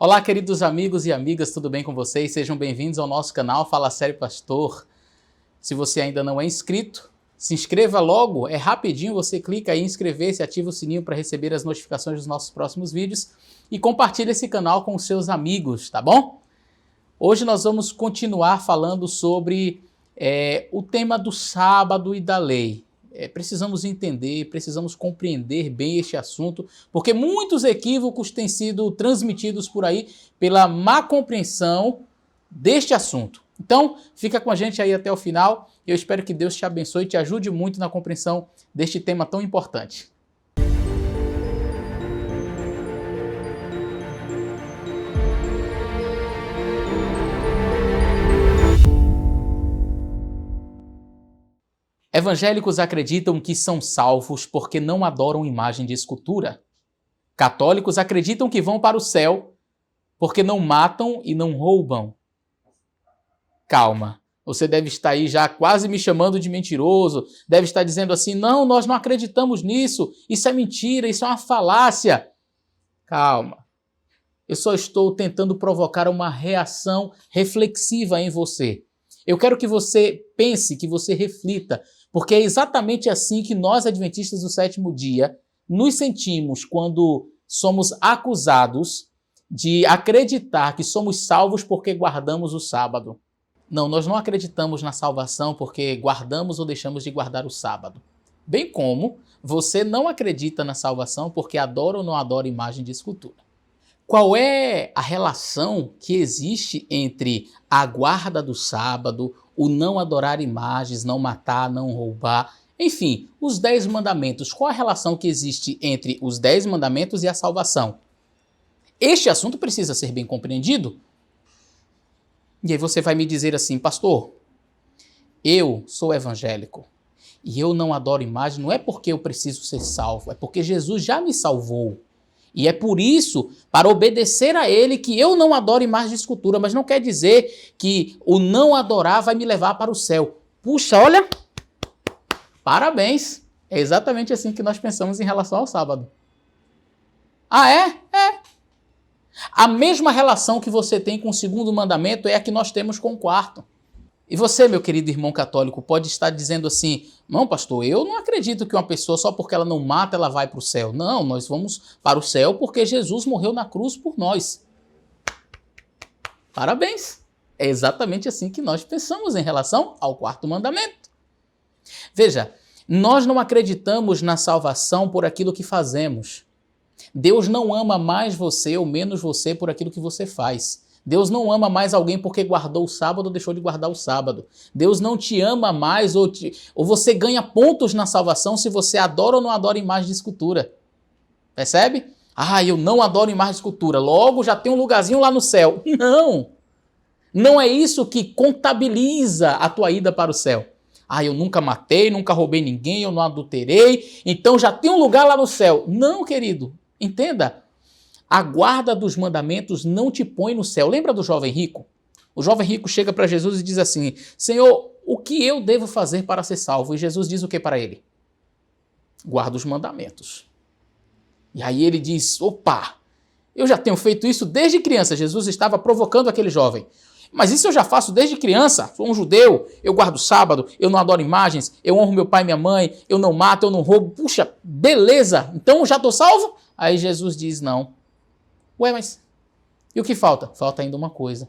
Olá, queridos amigos e amigas, tudo bem com vocês? Sejam bem-vindos ao nosso canal Fala Sério Pastor. Se você ainda não é inscrito, se inscreva logo, é rapidinho, você clica aí em inscrever-se, ativa o sininho para receber as notificações dos nossos próximos vídeos e compartilhe esse canal com os seus amigos, tá bom? Hoje nós vamos continuar falando sobre o tema do sábado e da lei. Precisamos entender, precisamos compreender bem este assunto, porque muitos equívocos têm sido transmitidos por aí pela má compreensão deste assunto. Então, fica com a gente aí até o final. Eu espero que Deus te abençoe e te ajude muito na compreensão deste tema tão importante. Evangélicos acreditam que são salvos porque não adoram imagem de escultura. Católicos acreditam que vão para o céu porque não matam e não roubam. Calma, você deve estar aí já quase me chamando de mentiroso, deve estar dizendo assim, não, nós não acreditamos nisso, isso é mentira, isso é uma falácia. Calma, eu só estou tentando provocar uma reação reflexiva em você. Eu quero que você pense, que você reflita, porque é exatamente assim que nós, adventistas do sétimo dia, nos sentimos quando somos acusados de acreditar que somos salvos porque guardamos o sábado. Não, nós não acreditamos na salvação porque guardamos ou deixamos de guardar o sábado. Bem como você não acredita na salvação porque adora ou não adora imagem de escultura. Qual é a relação que existe entre a guarda do sábado, o não adorar imagens, não matar, não roubar, enfim, os 10 mandamentos? Qual a relação que existe entre os 10 mandamentos e a salvação? Este assunto precisa ser bem compreendido. E aí você vai me dizer assim, pastor, eu sou evangélico e eu não adoro imagem, não é porque eu preciso ser salvo, é porque Jesus já me salvou. E é por isso, para obedecer a ele, que eu não adoro imagem de escultura, mas não quer dizer que o não adorar vai me levar para o céu. Puxa, olha, parabéns. É exatamente assim que nós pensamos em relação ao sábado. Ah, é? É. A mesma relação que você tem com o segundo mandamento é a que nós temos com o quarto. E você, meu querido irmão católico, pode estar dizendo assim, não, pastor, eu não acredito que uma pessoa, só porque ela não mata, ela vai para o céu. Não, nós vamos para o céu porque Jesus morreu na cruz por nós. Parabéns! É exatamente assim que nós pensamos em relação ao quarto mandamento. Veja, nós não acreditamos na salvação por aquilo que fazemos. Deus não ama mais você ou menos você por aquilo que você faz. Deus não ama mais alguém porque guardou o sábado ou deixou de guardar o sábado. Deus não te ama mais ou você ganha pontos na salvação se você adora ou não adora imagem de escultura. Percebe? Ah, eu não adoro imagem de escultura, logo já tem um lugarzinho lá no céu. Não! Não é isso que contabiliza a tua ida para o céu. Ah, eu nunca matei, nunca roubei ninguém, eu não adulterei, então já tem um lugar lá no céu. Não, querido, entenda. A guarda dos mandamentos não te põe no céu. Lembra do jovem rico? O jovem rico chega para Jesus e diz assim, Senhor, o que eu devo fazer para ser salvo? E Jesus diz o que para ele? Guarda os mandamentos. E aí ele diz, opa, eu já tenho feito isso desde criança. Jesus estava provocando aquele jovem. Mas isso eu já faço desde criança. Sou um judeu, eu guardo o sábado, eu não adoro imagens, eu honro meu pai e minha mãe, eu não mato, eu não roubo. Puxa, beleza, então já estou salvo? Aí Jesus diz, não. Ué, mas e o que falta? Falta ainda uma coisa.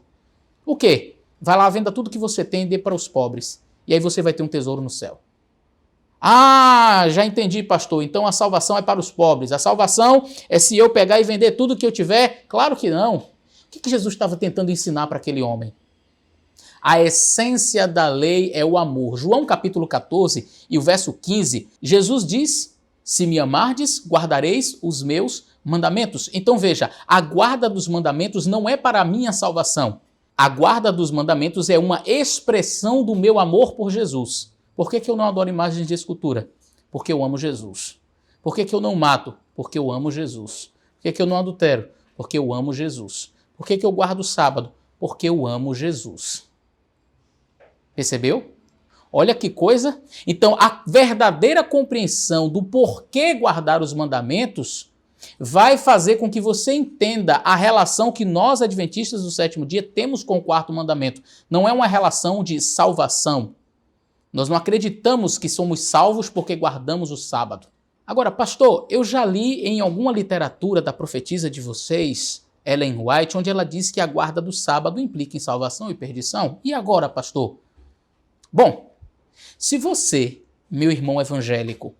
O quê? Vai lá, venda tudo que você tem e dê para os pobres. E aí você vai ter um tesouro no céu. Ah, já entendi, pastor. Então a salvação é para os pobres. A salvação é se eu pegar e vender tudo que eu tiver? Claro que não. O que Jesus estava tentando ensinar para aquele homem? A essência da lei é o amor. João capítulo 14 e o verso 15, Jesus diz, se me amardes, guardareis os meus mandamentos. Então veja, a guarda dos mandamentos não é para a minha salvação. A guarda dos mandamentos é uma expressão do meu amor por Jesus. Por que eu não adoro imagens de escultura? Porque eu amo Jesus. Por que eu não mato? Porque eu amo Jesus. Por que eu não adultero? Porque eu amo Jesus. Por que eu guardo o sábado? Porque eu amo Jesus. Percebeu? Olha que coisa. Então, a verdadeira compreensão do porquê guardar os mandamentos vai fazer com que você entenda a relação que nós, adventistas do sétimo dia, temos com o quarto mandamento. Não é uma relação de salvação. Nós não acreditamos que somos salvos porque guardamos o sábado. Agora, pastor, eu já li em alguma literatura da profetisa de vocês, Ellen White, onde ela diz que a guarda do sábado implica em salvação e perdição. E agora, pastor? Bom, se você, meu irmão evangélico,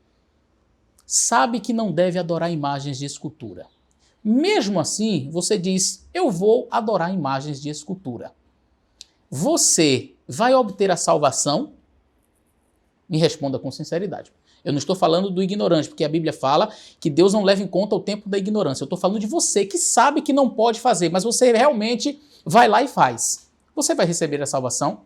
sabe que não deve adorar imagens de escultura, mesmo assim, você diz, eu vou adorar imagens de escultura, você vai obter a salvação? Me responda com sinceridade. Eu não estou falando do ignorante, porque a Bíblia fala que Deus não leva em conta o tempo da ignorância. Eu estou falando de você que sabe que não pode fazer, mas você realmente vai lá e faz. Você vai receber a salvação?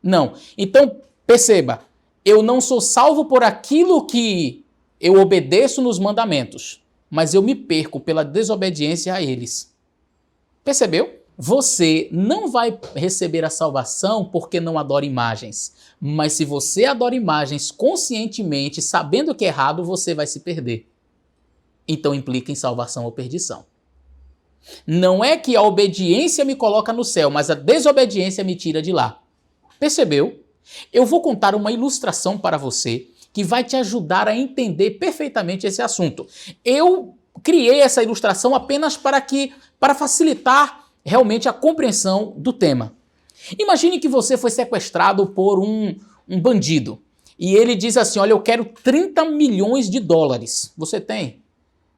Não. Então, perceba, eu não sou salvo por aquilo que eu obedeço nos mandamentos, mas eu me perco pela desobediência a eles. Percebeu? Você não vai receber a salvação porque não adora imagens. Mas se você adora imagens conscientemente, sabendo que é errado, você vai se perder. Então implica em salvação ou perdição. Não é que a obediência me coloca no céu, mas a desobediência me tira de lá. Percebeu? Eu vou contar uma ilustração para você que vai te ajudar a entender perfeitamente esse assunto. Eu criei essa ilustração apenas para facilitar realmente a compreensão do tema. Imagine que você foi sequestrado por um bandido e ele diz assim, olha, eu quero 30 milhões de dólares. Você tem?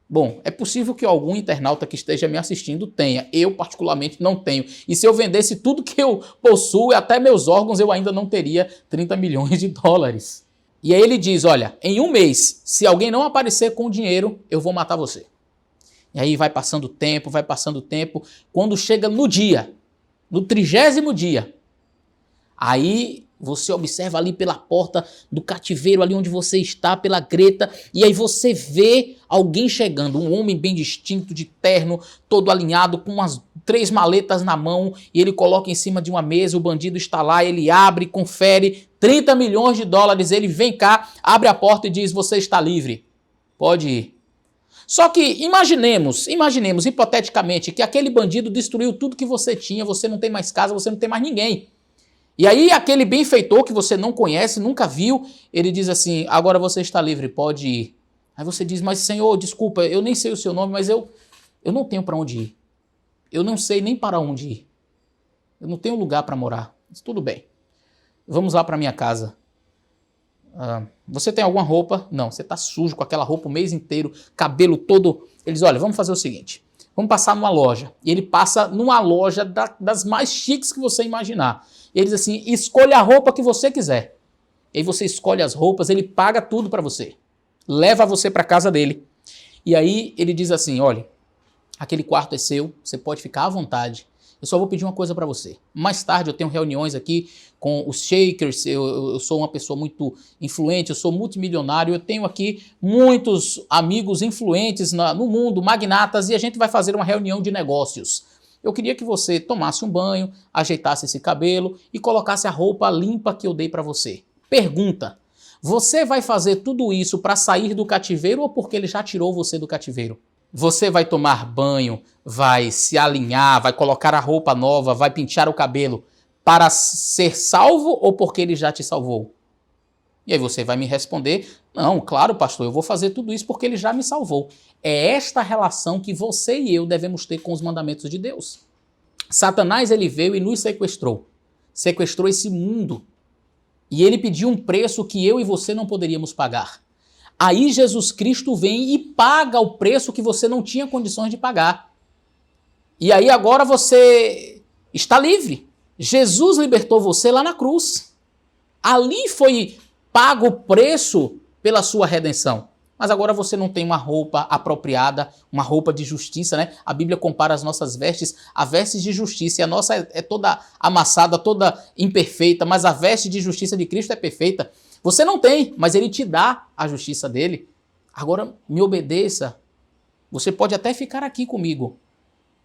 Bom, é possível que algum internauta que esteja me assistindo tenha. Eu, particularmente, não tenho. E se eu vendesse tudo que eu possuo, até meus órgãos, eu ainda não teria 30 milhões de dólares. E aí ele diz, olha, em um mês, se alguém não aparecer com o dinheiro, eu vou matar você. E aí vai passando o tempo, quando chega no dia, no 30º dia, aí você observa ali pela porta do cativeiro, ali onde você está, pela greta, e aí você vê alguém chegando, um homem bem distinto, de terno, todo alinhado, com umas 3 maletas na mão, e ele coloca em cima de uma mesa, o bandido está lá, ele abre, confere, 30 milhões de dólares, ele vem cá, abre a porta e diz, você está livre, pode ir. Só que imaginemos hipoteticamente que aquele bandido destruiu tudo que você tinha, você não tem mais casa, você não tem mais ninguém. E aí aquele benfeitor que você não conhece, nunca viu, ele diz assim, agora você está livre, pode ir. Aí você diz, mas Senhor, desculpa, eu nem sei o seu nome, mas eu não tenho para onde ir. Eu não sei nem para onde ir. Eu não tenho lugar para morar. Mas tudo bem, vamos lá para minha casa. Você tem alguma roupa? Não, você está sujo com aquela roupa o mês inteiro, cabelo todo. Eles, olha, vamos fazer o seguinte, vamos passar numa loja. E ele passa numa loja das mais chiques que você imaginar. E ele diz assim, escolha a roupa que você quiser. E aí você escolhe as roupas, ele paga tudo para você. Leva você para casa dele. E aí ele diz assim, olha, aquele quarto é seu, você pode ficar à vontade. Eu só vou pedir uma coisa para você. Mais tarde eu tenho reuniões aqui com os Shakers, eu sou uma pessoa muito influente, eu sou multimilionário, eu tenho aqui muitos amigos influentes no mundo, magnatas, e a gente vai fazer uma reunião de negócios. Eu queria que você tomasse um banho, ajeitasse esse cabelo e colocasse a roupa limpa que eu dei para você. Pergunta, você vai fazer tudo isso para sair do cativeiro ou porque ele já tirou você do cativeiro? Você vai tomar banho, vai se alinhar, vai colocar a roupa nova, vai pentear o cabelo para ser salvo ou porque ele já te salvou? E aí você vai me responder, não, claro, pastor, eu vou fazer tudo isso porque ele já me salvou. É esta relação que você e eu devemos ter com os mandamentos de Deus. Satanás, ele veio e nos sequestrou esse mundo, e ele pediu um preço que eu e você não poderíamos pagar. Aí Jesus Cristo vem e paga o preço que você não tinha condições de pagar. E aí agora você está livre. Jesus libertou você lá na cruz. Ali foi pago o preço pela sua redenção. Mas agora você não tem uma roupa apropriada, uma roupa de justiça, né? A Bíblia compara as nossas vestes a vestes de justiça. E a nossa é toda amassada, toda imperfeita, mas a veste de justiça de Cristo é perfeita. Você não tem, mas ele te dá a justiça dele. Agora me obedeça. Você pode até ficar aqui comigo,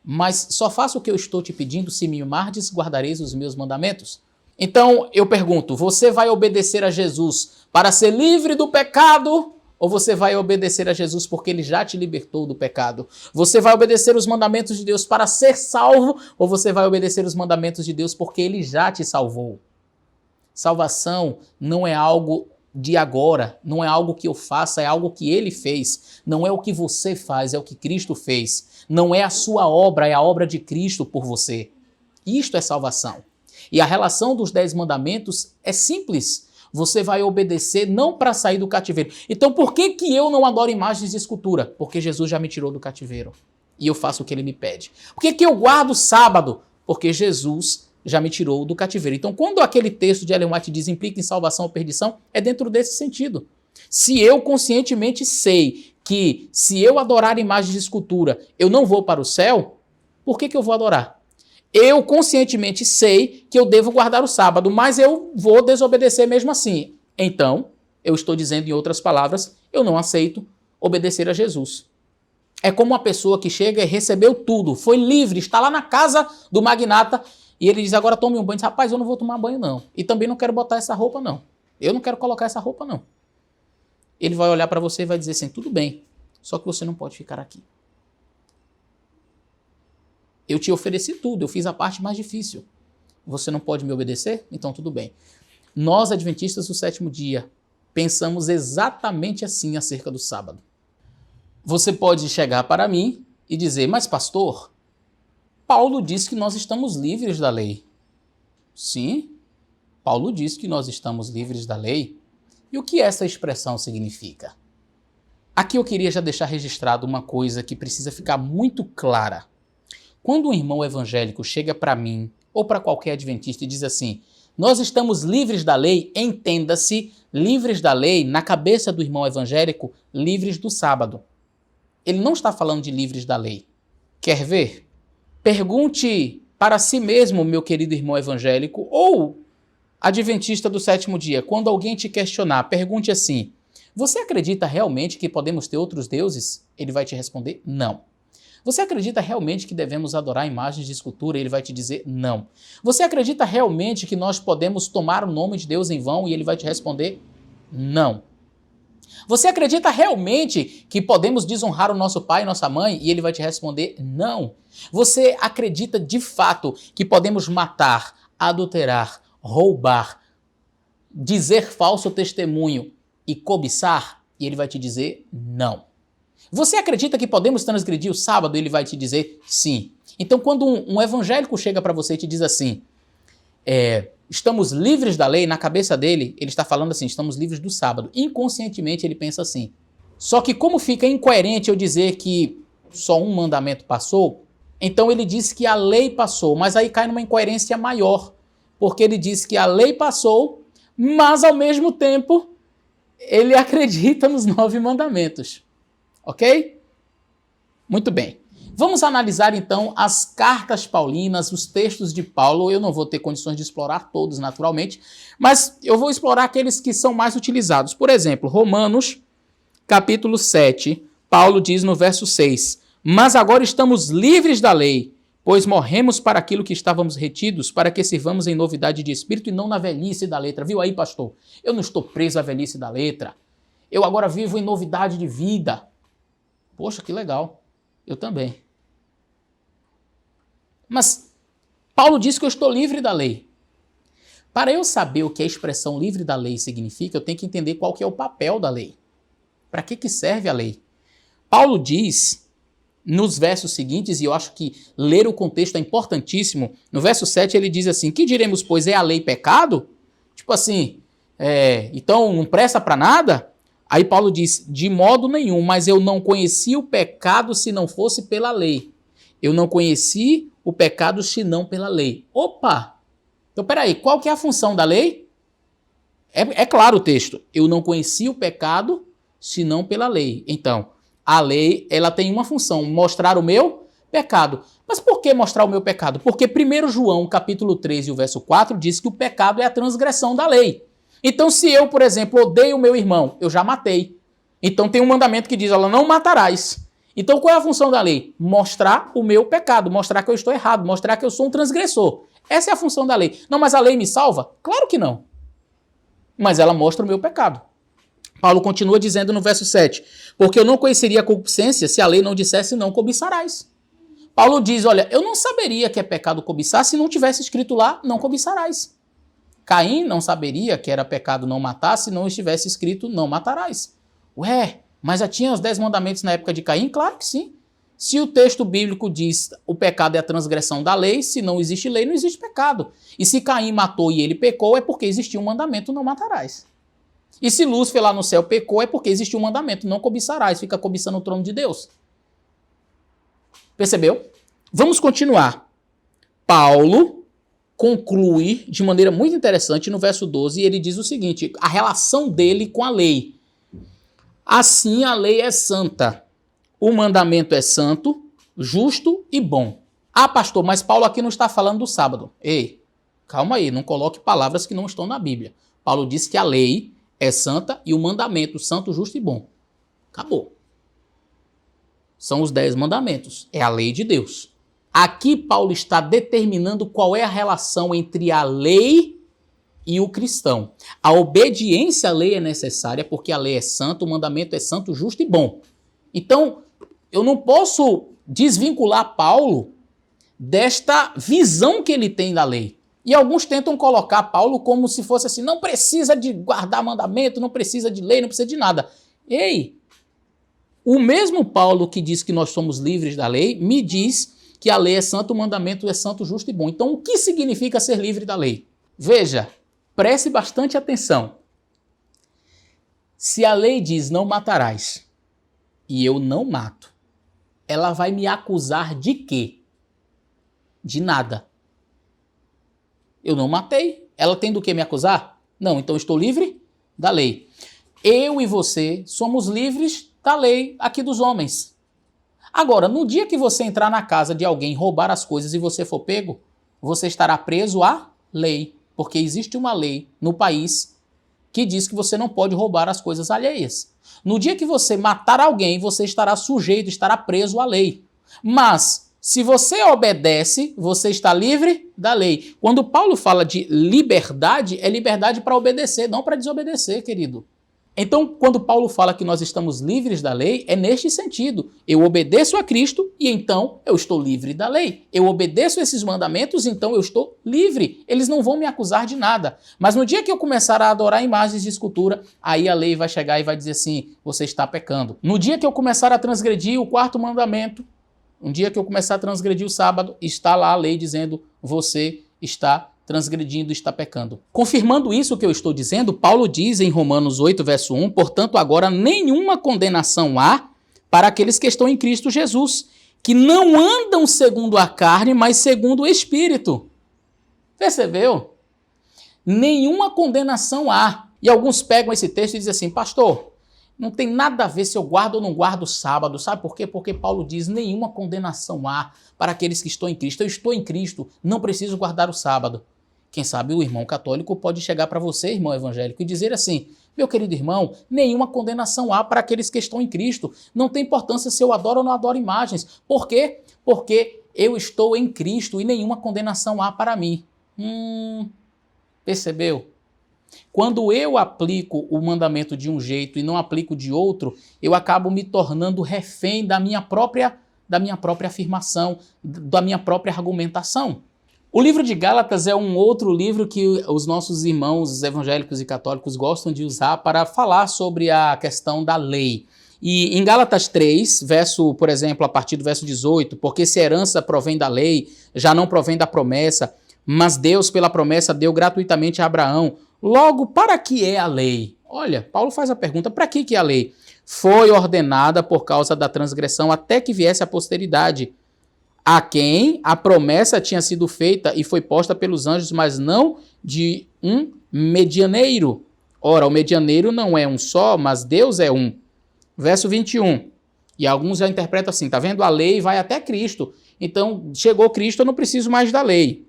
mas só faça o que eu estou te pedindo. Se me amardes, guardareis os meus mandamentos. Então eu pergunto, você vai obedecer a Jesus para ser livre do pecado Ou você vai obedecer a Jesus porque ele já te libertou do pecado? Você vai obedecer os mandamentos de Deus para ser salvo? Ou você vai obedecer os mandamentos de Deus porque ele já te salvou? Salvação não é algo de agora, não é algo que eu faça, é algo que ele fez. Não é o que você faz, é o que Cristo fez. Não é a sua obra, é a obra de Cristo por você. Isto é salvação. E a relação dos 10 mandamentos é simples. Você vai obedecer não para sair do cativeiro. Então por que eu não adoro imagens de escultura? Porque Jesus já me tirou do cativeiro. E eu faço o que ele me pede. Por que eu guardo o sábado? Porque Jesus já me tirou do cativeiro. Então quando aquele texto de Ellen White diz implica em salvação ou perdição, é dentro desse sentido. Se eu conscientemente sei que se eu adorar imagens de escultura, eu não vou para o céu, por que eu vou adorar? Eu conscientemente sei que eu devo guardar o sábado, mas eu vou desobedecer mesmo assim. Então, eu estou dizendo em outras palavras, eu não aceito obedecer a Jesus. É como uma pessoa que chega e recebeu tudo, foi livre, está lá na casa do magnata e ele diz, agora tome um banho. Diz, rapaz, eu não vou tomar banho não. E também não quero botar essa roupa não. Eu não quero colocar essa roupa não. Ele vai olhar para você e vai dizer assim, tudo bem, só que você não pode ficar aqui. Eu te ofereci tudo, eu fiz a parte mais difícil. Você não pode me obedecer? Então tudo bem. Nós, adventistas do sétimo dia, pensamos exatamente assim acerca do sábado. Você pode chegar para mim e dizer, mas pastor, Paulo diz que nós estamos livres da lei. Sim, Paulo diz que nós estamos livres da lei. E o que essa expressão significa? Aqui eu queria já deixar registrado uma coisa que precisa ficar muito clara. Quando um irmão evangélico chega para mim ou para qualquer adventista e diz assim, nós estamos livres da lei, entenda-se, livres da lei, na cabeça do irmão evangélico, livres do sábado. Ele não está falando de livres da lei. Quer ver? Pergunte para si mesmo, meu querido irmão evangélico, ou adventista do sétimo dia, quando alguém te questionar, pergunte assim, você acredita realmente que podemos ter outros deuses? Ele vai te responder, não. Você acredita realmente que devemos adorar imagens de escultura? Ele vai te dizer não. Você acredita realmente que nós podemos tomar o nome de Deus em vão? E ele vai te responder não. Você acredita realmente que podemos desonrar o nosso pai e nossa mãe? E ele vai te responder não. Você acredita de fato que podemos matar, adulterar, roubar, dizer falso testemunho e cobiçar? E ele vai te dizer não. Você acredita que podemos transgredir o sábado? Ele vai te dizer sim. Então, quando um evangélico chega para você e te diz assim, estamos livres da lei, na cabeça dele, ele está falando assim, estamos livres do sábado. Inconscientemente, ele pensa assim. Só que como fica incoerente eu dizer que só um mandamento passou, então ele diz que a lei passou, mas aí cai numa incoerência maior, porque ele diz que a lei passou, mas ao mesmo tempo ele acredita nos 9 mandamentos. Ok? Muito bem. Vamos analisar então as cartas paulinas, os textos de Paulo. Eu não vou ter condições de explorar todos naturalmente, mas eu vou explorar aqueles que são mais utilizados. Por exemplo, Romanos, capítulo 7, Paulo diz no verso 6, mas agora estamos livres da lei, pois morremos para aquilo que estávamos retidos, para que sirvamos em novidade de espírito e não na velhice da letra. Viu aí, pastor? Eu não estou preso à velhice da letra. Eu agora vivo em novidade de vida. Poxa, que legal. Eu também. Mas Paulo diz que eu estou livre da lei. Para eu saber o que a expressão livre da lei significa, eu tenho que entender qual que é o papel da lei. Para que serve a lei? Paulo diz, nos versos seguintes, e eu acho que ler o contexto é importantíssimo, no verso 7 ele diz assim, que diremos, pois, é a lei pecado? Tipo assim, então não presta para nada? Aí Paulo diz, de modo nenhum, mas eu não conheci o pecado se não fosse pela lei. Eu não conheci o pecado senão pela lei. Opa! Então peraí, qual que é a função da lei? É claro o texto. Eu não conheci o pecado senão pela lei. Então, a lei ela tem uma função, mostrar o meu pecado. Mas por que mostrar o meu pecado? Porque 1 João, capítulo 3, e o verso 4, diz que o pecado é a transgressão da lei. Então, se eu, por exemplo, odeio o meu irmão, eu já matei. Então, tem um mandamento que diz, ela não matarás. Então, qual é a função da lei? Mostrar o meu pecado, mostrar que eu estou errado, mostrar que eu sou um transgressor. Essa é a função da lei. Não, mas a lei me salva? Claro que não. Mas ela mostra o meu pecado. Paulo continua dizendo no verso 7, porque eu não conheceria a concupiscência se a lei não dissesse não cobiçarás. Paulo diz, olha, eu não saberia que é pecado cobiçar se não tivesse escrito lá, não cobiçarás. Caim não saberia que era pecado não matar se não estivesse escrito não matarás. Ué, mas já tinha os 10 mandamentos na época de Caim? Claro que sim. Se o texto bíblico diz o pecado é a transgressão da lei, se não existe lei, não existe pecado. E se Caim matou e ele pecou, é porque existia um mandamento, não matarás. E se Lúcifer lá no céu pecou, é porque existe um mandamento, não cobiçarás, fica cobiçando o trono de Deus. Percebeu? Vamos continuar. Paulo conclui de maneira muito interessante no verso 12, e ele diz o seguinte, a relação dele com a lei. Assim a lei é santa, o mandamento é santo, justo e bom. Ah, pastor, mas Paulo aqui não está falando do sábado. Ei, calma aí, não coloque palavras que não estão na Bíblia. Paulo diz que a lei é santa e o mandamento santo, justo e bom. Acabou. São os 10 mandamentos. É a lei de Deus. Aqui Paulo está determinando qual é a relação entre a lei e o cristão. A obediência à lei é necessária porque a lei é santa, o mandamento é santo, justo e bom. Então, eu não posso desvincular Paulo desta visão que ele tem da lei. E alguns tentam colocar Paulo como se fosse assim, não precisa de guardar mandamento, não precisa de lei, não precisa de nada. Ei, o mesmo Paulo que diz que nós somos livres da lei, me diz que a lei é santa, o mandamento é santo, justo e bom. Então, o que significa ser livre da lei? Veja, preste bastante atenção. Se a lei diz não matarás e eu não mato, ela vai me acusar de quê? De nada. Eu não matei. Ela tem do que me acusar? Não, então eu estou livre da lei. Eu e você somos livres da lei aqui dos homens. Agora, no dia que você entrar na casa de alguém, roubar as coisas e você for pego, você estará preso à lei. Porque existe uma lei no país que diz que você não pode roubar as coisas alheias. No dia que você matar alguém, você estará sujeito, estará preso à lei. Mas, se você obedece, você está livre da lei. Quando Paulo fala de liberdade, é liberdade para obedecer, não para desobedecer, querido. Então, quando Paulo fala que nós estamos livres da lei, é neste sentido. Eu obedeço a Cristo e então eu estou livre da lei. Eu obedeço esses mandamentos, então eu estou livre. Eles não vão me acusar de nada. Mas no dia que eu começar a adorar imagens de escultura, aí a lei vai chegar e vai dizer assim, você está pecando. No dia que eu começar a transgredir o 4º mandamento, um dia que eu começar a transgredir o sábado, está lá a lei dizendo, você está transgredindo, está pecando. Confirmando isso que eu estou dizendo, Paulo diz em Romanos 8, verso 1, portanto, agora nenhuma condenação há para aqueles que estão em Cristo Jesus, que não andam segundo a carne, mas segundo o Espírito. Percebeu? Nenhuma condenação há. E alguns pegam esse texto e dizem assim, pastor, não tem nada a ver se eu guardo ou não guardo o sábado. Sabe por quê? Porque Paulo diz, nenhuma condenação há para aqueles que estão em Cristo. Eu estou em Cristo, não preciso guardar o sábado. Quem sabe o irmão católico pode chegar para você, irmão evangélico, e dizer assim, meu querido irmão, nenhuma condenação há para aqueles que estão em Cristo. Não tem importância se eu adoro ou não adoro imagens. Por quê? Porque eu estou em Cristo e nenhuma condenação há para mim. Percebeu? Quando eu aplico o mandamento de um jeito e não aplico de outro, eu acabo me tornando refém da minha própria afirmação, da minha própria argumentação. O livro de Gálatas é um outro livro que os nossos irmãos evangélicos e católicos gostam de usar para falar sobre a questão da lei. E em Gálatas 3, verso, por exemplo, a partir do verso 18, porque se a herança provém da lei, já não provém da promessa, mas Deus, pela promessa, deu gratuitamente a Abraão. Logo, para que é a lei? Olha, Paulo faz a pergunta, para que é a lei? Foi ordenada por causa da transgressão até que viesse a posteridade, a quem a promessa tinha sido feita e foi posta pelos anjos, mas não de um medianeiro. Ora, o medianeiro não é um só, mas Deus é um. Verso 21. E alguns já interpretam assim, tá vendo? A lei vai até Cristo. Então, chegou Cristo, eu não preciso mais da lei.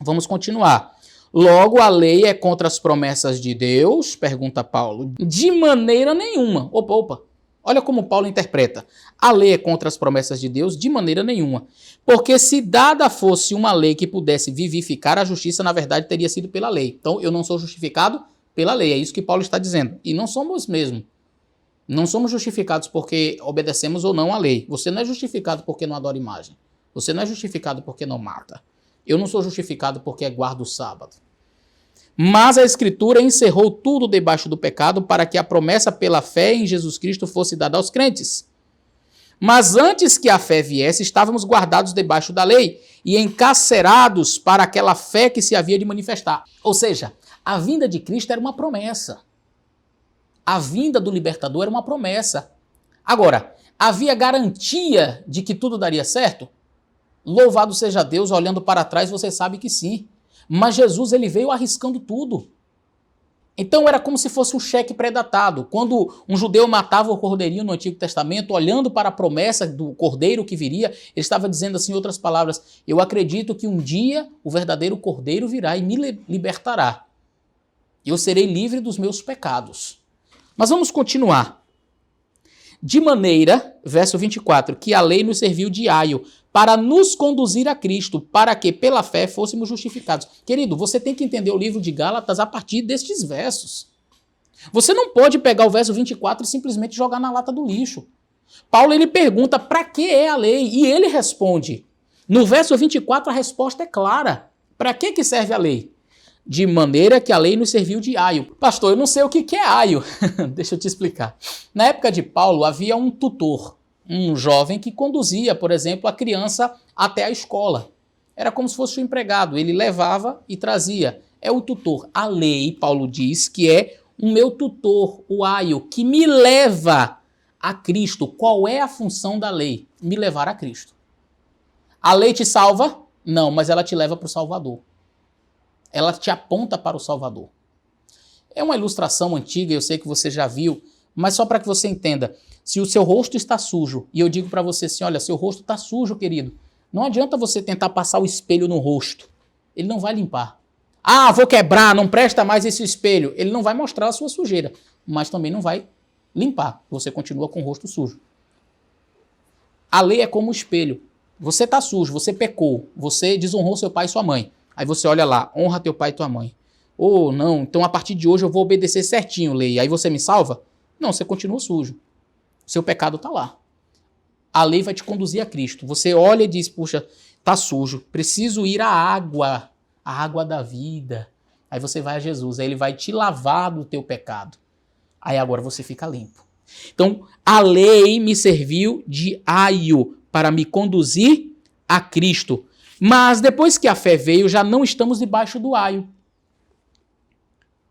Vamos continuar. Logo, a lei é contra as promessas de Deus? Pergunta Paulo. De maneira nenhuma. Opa. Olha como Paulo interpreta. A lei é contra as promessas de Deus? De maneira nenhuma. Porque se dada fosse uma lei que pudesse vivificar, a justiça, na verdade, teria sido pela lei. Então, eu não sou justificado pela lei. É isso que Paulo está dizendo. E não somos mesmo. Não somos justificados porque obedecemos ou não à lei. Você não é justificado porque não adora imagem. Você não é justificado porque não mata. Eu não sou justificado porque guardo o sábado. Mas a Escritura encerrou tudo debaixo do pecado para que a promessa pela fé em Jesus Cristo fosse dada aos crentes. Mas antes que a fé viesse, estávamos guardados debaixo da lei e encarcerados para aquela fé que se havia de manifestar. Ou seja, a vinda de Cristo era uma promessa. A vinda do libertador era uma promessa. Agora, havia garantia de que tudo daria certo? Louvado seja Deus, olhando para trás você sabe que sim. Mas Jesus ele veio arriscando tudo. Então era como se fosse um cheque pré-datado. Quando um judeu matava o cordeirinho no Antigo Testamento, olhando para a promessa do cordeiro que viria, ele estava dizendo assim, em outras palavras, eu acredito que um dia o verdadeiro cordeiro virá e me libertará. Eu serei livre dos meus pecados. Mas vamos continuar. De maneira, verso 24, que a lei nos serviu de aio para nos conduzir a Cristo, para que pela fé fôssemos justificados. Querido, você tem que entender o livro de Gálatas a partir destes versos. Você não pode pegar o verso 24 e simplesmente jogar na lata do lixo. Paulo ele pergunta para que é a lei e ele responde. No verso 24 a resposta é clara. Para que serve a lei? De maneira que a lei nos serviu de aio. Pastor, eu não sei o que é aio. Deixa eu te explicar. Na época de Paulo havia um tutor, um jovem que conduzia, por exemplo, a criança até a escola. Era como se fosse um empregado, ele levava e trazia. É o tutor. A lei, Paulo diz, que é o meu tutor, o aio, que me leva a Cristo. Qual é a função da lei? Me levar a Cristo. A lei te salva? Não, mas ela te leva para o Salvador. Ela te aponta para o Salvador. É uma ilustração antiga, eu sei que você já viu, mas só para que você entenda. Se o seu rosto está sujo, e eu digo para você assim, olha, seu rosto está sujo, querido. Não adianta você tentar passar o espelho no rosto. Ele não vai limpar. Ah, vou quebrar, não presta mais esse espelho. Ele não vai mostrar a sua sujeira, mas também não vai limpar. Você continua com o rosto sujo. A lei é como um espelho. Você está sujo, você pecou, você desonrou seu pai e sua mãe. Aí você olha lá, honra teu pai e tua mãe. Ou não, então a partir de hoje eu vou obedecer certinho, lei. Aí você me salva? Não, você continua sujo. Seu pecado está lá. A lei vai te conduzir a Cristo. Você olha e diz, puxa, tá sujo, preciso ir à água, a água da vida. Aí você vai a Jesus, aí ele vai te lavar do teu pecado. Aí agora você fica limpo. Então, a lei me serviu de aio para me conduzir a Cristo. Mas depois que a fé veio, já não estamos debaixo do aio.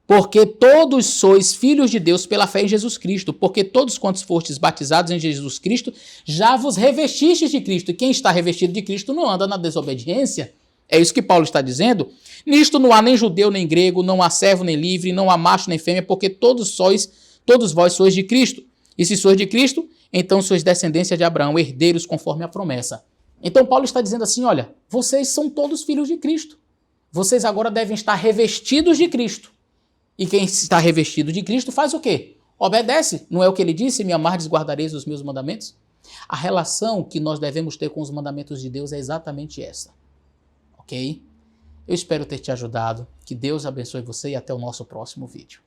Porque todos sois filhos de Deus pela fé em Jesus Cristo. Porque todos quantos fostes batizados em Jesus Cristo, já vos revestistes de Cristo. E quem está revestido de Cristo não anda na desobediência. É isso que Paulo está dizendo. Nisto não há nem judeu nem grego, não há servo nem livre, não há macho nem fêmea, porque todos vós sois de Cristo. E se sois de Cristo, então sois descendência de Abraão, herdeiros conforme a promessa. Então Paulo está dizendo assim, olha, vocês são todos filhos de Cristo. Vocês agora devem estar revestidos de Cristo. E quem está revestido de Cristo faz o quê? Obedece. Não é o que ele disse, me amardes, guardareis os meus mandamentos? A relação que nós devemos ter com os mandamentos de Deus é exatamente essa. Ok? Eu espero ter te ajudado. Que Deus abençoe você e até o nosso próximo vídeo.